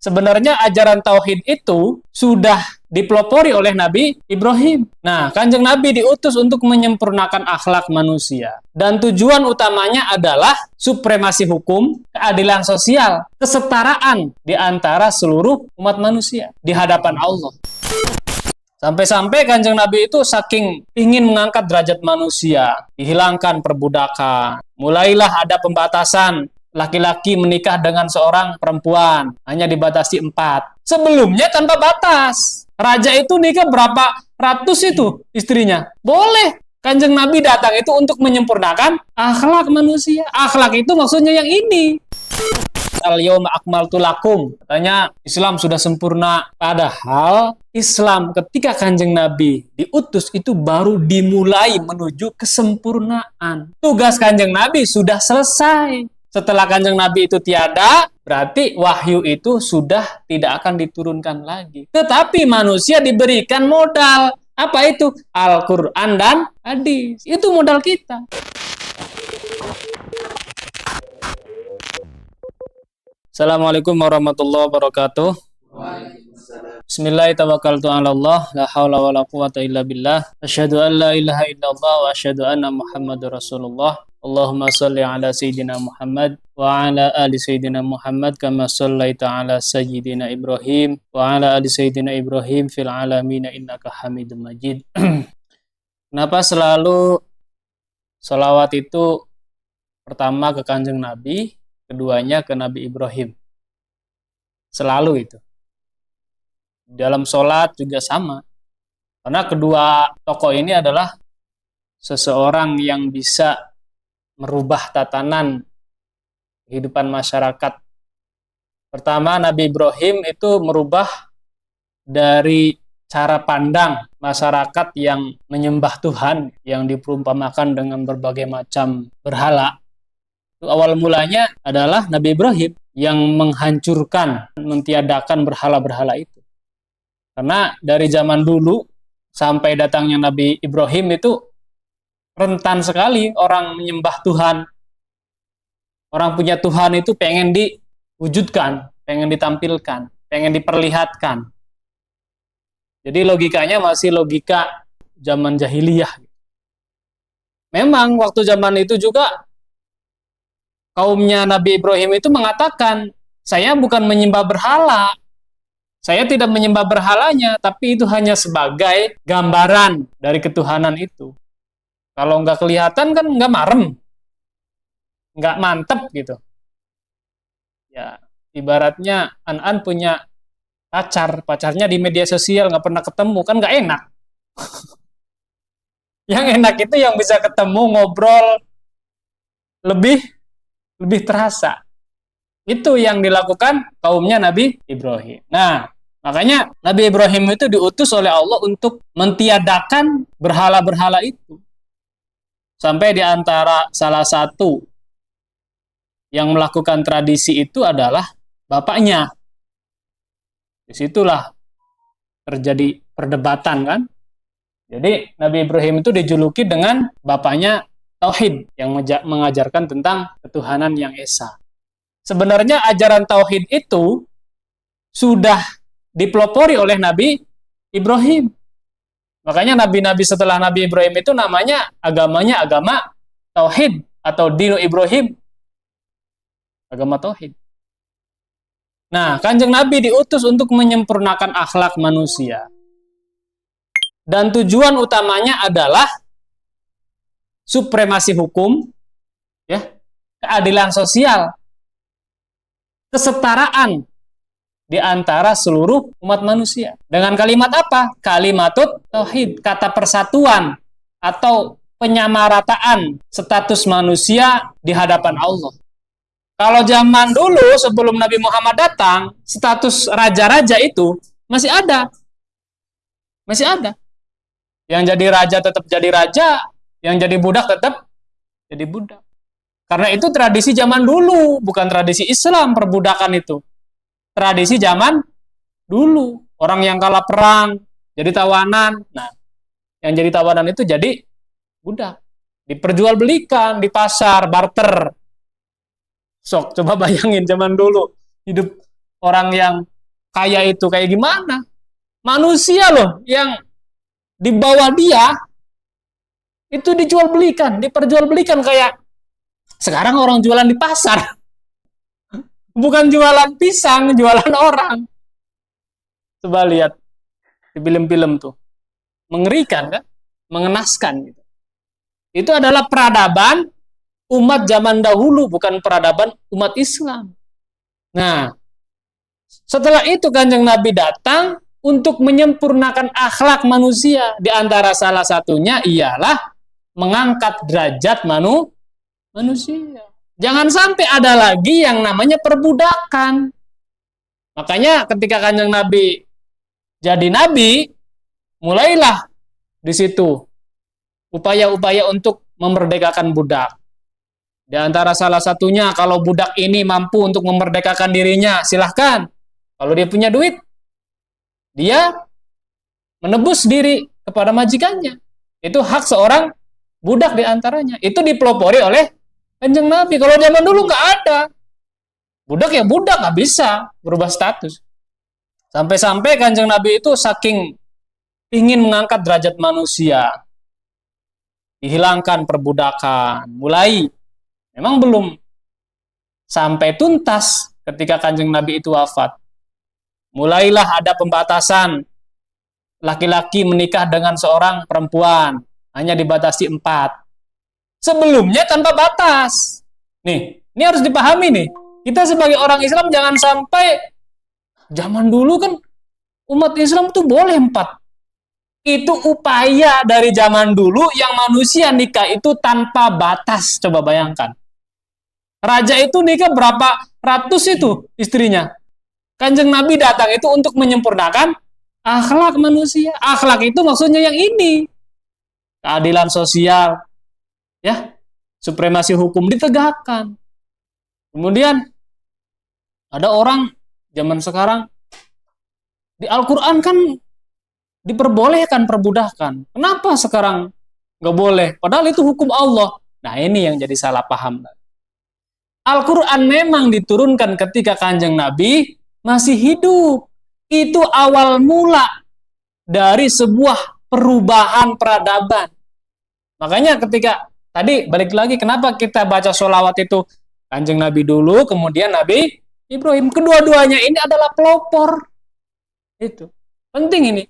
Sebenarnya ajaran tauhid itu sudah dipelopori oleh Nabi Ibrahim. Nah, Kanjeng Nabi diutus untuk menyempurnakan akhlak manusia. Dan tujuan utamanya adalah supremasi hukum, keadilan sosial, kesetaraan di antara seluruh umat manusia di hadapan Allah. Sampai-sampai Kanjeng Nabi itu saking ingin mengangkat derajat manusia, dihilangkan perbudakan. Mulailah ada pembatasan laki-laki menikah dengan seorang perempuan, hanya dibatasi 4. Sebelumnya tanpa batas. Raja itu nikah berapa ratus itu istrinya. Boleh. Kanjeng Nabi datang itu untuk menyempurnakan akhlak manusia. Akhlak itu maksudnya yang ini. Al-yawma akmaltu lakum. Katanya Islam sudah sempurna. Padahal Islam ketika Kanjeng Nabi diutus itu baru dimulai menuju kesempurnaan. Tugas Kanjeng Nabi sudah selesai. Setelah Kanjeng Nabi itu tiada, berarti wahyu itu sudah tidak akan diturunkan lagi. Tetapi manusia diberikan modal. Apa itu? Al-Quran dan hadis. Itu modal kita. Assalamualaikum warahmatullahi wabarakatuh. Bismillahirrahmanirrahim. La haula wala quwata illa billah. Asyhadu an la ilaha illallah wa asyhadu anna Muhammadar Rasulullah. Allahumma shalli ala sayyidina Muhammad wa ala ali sayyidina Muhammad kama shallaita ala sayyidina Ibrahim wa ala ali sayyidina Ibrahim fil alamin innaka Hamidum Majid. Kenapa selalu sholawat itu pertama ke Kanjeng Nabi, keduanya ke Nabi Ibrahim? Selalu itu. Dalam sholat juga sama. Karena kedua tokoh ini adalah seseorang yang bisa merubah tatanan kehidupan masyarakat. Pertama, Nabi Ibrahim itu merubah dari cara pandang masyarakat yang menyembah Tuhan, yang diperumpamakan dengan berbagai macam berhala. Itu awal mulanya adalah Nabi Ibrahim yang menghancurkan, mentiadakan berhala-berhala itu. Karena dari zaman dulu sampai datangnya Nabi Ibrahim itu rentan sekali orang menyembah Tuhan. Orang punya Tuhan itu pengen diwujudkan, pengen ditampilkan, pengen diperlihatkan. Jadi logikanya masih logika zaman jahiliyah. Memang waktu zaman itu juga kaumnya Nabi Ibrahim itu mengatakan, saya bukan menyembah berhala. Saya tidak menyembah berhalanya, tapi itu hanya sebagai gambaran dari ketuhanan itu. Kalau nggak kelihatan kan nggak marem, nggak mantep gitu. Ya, ibaratnya An punya pacarnya di media sosial nggak pernah ketemu, kan nggak enak. Yang enak itu yang bisa ketemu, ngobrol, lebih terasa. Itu yang dilakukan kaumnya Nabi Ibrahim. Nah, makanya Nabi Ibrahim itu diutus oleh Allah untuk mentiadakan berhala-berhala itu. Sampai di antara salah satu yang melakukan tradisi itu adalah bapaknya. Disitulah terjadi perdebatan kan. Jadi Nabi Ibrahim itu dijuluki dengan bapaknya Tauhid yang mengajarkan tentang ketuhanan yang esa. Sebenarnya ajaran Tauhid itu sudah dipelopori oleh Nabi Ibrahim. Makanya nabi-nabi setelah Nabi Ibrahim itu namanya agamanya agama Tauhid atau Dinu Ibrahim. Agama Tauhid. Nah, Kanjeng Nabi diutus untuk menyempurnakan akhlak manusia. Dan tujuan utamanya adalah supremasi hukum, ya, keadilan sosial, kesetaraan di antara seluruh umat manusia. Dengan kalimat apa? Kalimatut tauhid, kata persatuan atau penyamarataan status manusia di hadapan Allah. Kalau zaman dulu sebelum Nabi Muhammad datang, status raja-raja itu masih ada. Masih ada. Yang jadi raja tetap jadi raja, yang jadi budak tetap jadi budak. Karena itu tradisi zaman dulu, bukan tradisi Islam perbudakan itu. Tradisi zaman dulu. Orang yang kalah perang jadi tawanan. Nah, yang jadi tawanan itu jadi budak. Diperjualbelikan di pasar, barter. Sok, coba bayangin zaman dulu. Hidup orang yang kaya itu kayak gimana? Manusia loh yang di bawah dia itu dijual belikan, diperjual belikan kayak sekarang orang jualan di pasar. Bukan jualan pisang, jualan orang. Coba lihat di film-film tuh. Mengerikan kan? Mengenaskan gitu. Itu adalah peradaban umat zaman dahulu, bukan peradaban umat Islam. Nah, setelah itu Kanjeng Nabi datang untuk menyempurnakan akhlak manusia. Di antara salah satunya ialah mengangkat derajat manusia. Jangan sampai ada lagi yang namanya perbudakan. Makanya ketika Kanjeng Nabi jadi nabi, mulailah di situ upaya-upaya untuk memerdekakan budak. Di antara salah satunya, kalau budak ini mampu untuk memerdekakan dirinya, silahkan. Kalau dia punya duit, dia menebus diri kepada majikannya. Itu hak seorang budak di antaranya. Itu dipelopori oleh Kanjeng Nabi. Kalau zaman dulu nggak ada. Budak ya budak, nggak bisa berubah status. Sampai-sampai Kanjeng Nabi itu saking ingin mengangkat derajat manusia, dihilangkan perbudakan. Mulai, memang belum sampai tuntas ketika Kanjeng Nabi itu wafat. Mulailah ada pembatasan laki-laki menikah dengan seorang perempuan, hanya dibatasi 4. Sebelumnya tanpa batas. Nih, ini harus dipahami nih. Kita sebagai orang Islam jangan sampai, zaman dulu kan umat Islam tuh boleh 4. Itu upaya dari zaman dulu yang manusia nikah itu tanpa batas. Coba bayangkan. Raja itu nikah berapa ratus itu istrinya. Kanjeng Nabi datang itu untuk menyempurnakan akhlak manusia. Akhlak itu maksudnya yang ini. Keadilan sosial, ya, supremasi hukum ditegakkan. Kemudian ada orang zaman sekarang di Al-Quran kan diperbolehkan perbudakan. Kenapa sekarang nggak boleh? Padahal itu hukum Allah. Nah, ini yang jadi salah paham. Al-Quran memang diturunkan ketika Kanjeng Nabi masih hidup. Itu awal mula dari sebuah perubahan peradaban. Makanya ketika tadi balik lagi, kenapa kita baca sholawat itu Kanjeng Nabi dulu, kemudian Nabi Ibrahim. Kedua-duanya ini adalah pelopor. Itu penting ini.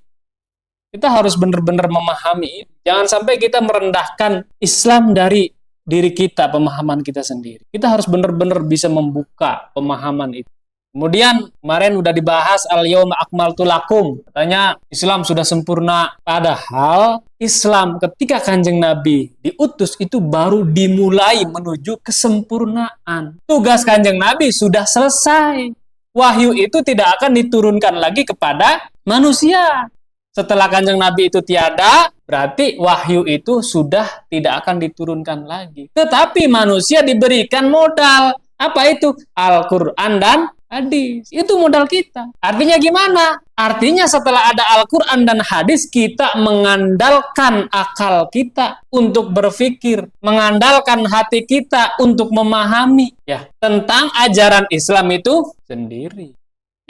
Kita harus benar-benar memahami. Jangan sampai kita merendahkan Islam dari diri kita, pemahaman kita sendiri. Kita harus benar-benar bisa membuka pemahaman itu. Kemudian kemarin udah dibahas al-yauma akmaltu lakum. Katanya Islam sudah sempurna. Padahal Islam ketika Kanjeng Nabi diutus itu baru dimulai menuju kesempurnaan. Tugas Kanjeng Nabi sudah selesai. Wahyu itu tidak akan diturunkan lagi kepada manusia. Setelah Kanjeng Nabi itu tiada, berarti wahyu itu sudah tidak akan diturunkan lagi. Tetapi manusia diberikan modal. Apa itu? Al-Quran dan hadis. Itu modal kita. Artinya gimana? Artinya setelah ada Al-Quran dan hadis, kita mengandalkan akal kita untuk berpikir, mengandalkan hati kita untuk memahami ya tentang ajaran Islam itu sendiri.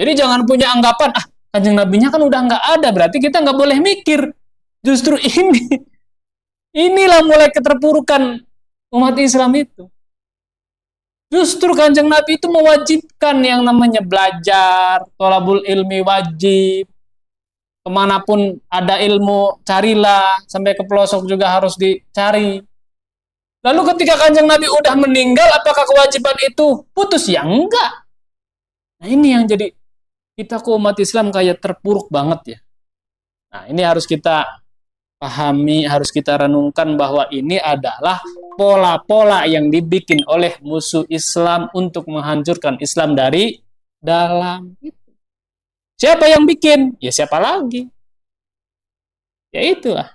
Jadi jangan punya anggapan, Kanjeng Nabinya kan udah nggak ada, berarti kita nggak boleh mikir. Justru inilah mulai keterpurukan umat Islam itu. Justru Kanjeng Nabi itu mewajibkan yang namanya belajar, thalabul ilmi wajib. Kemanapun ada ilmu, carilah. Sampai ke pelosok juga harus dicari. Lalu ketika Kanjeng Nabi udah meninggal, apakah kewajiban itu putus? Ya enggak. Nah ini yang jadi kita ke umat Islam kayak terpuruk banget ya. Nah ini harus kita pahami, harus kita renungkan bahwa ini adalah pola-pola yang dibikin oleh musuh Islam untuk menghancurkan Islam dari dalam. Siapa yang bikin? Ya siapa lagi? Ya itulah.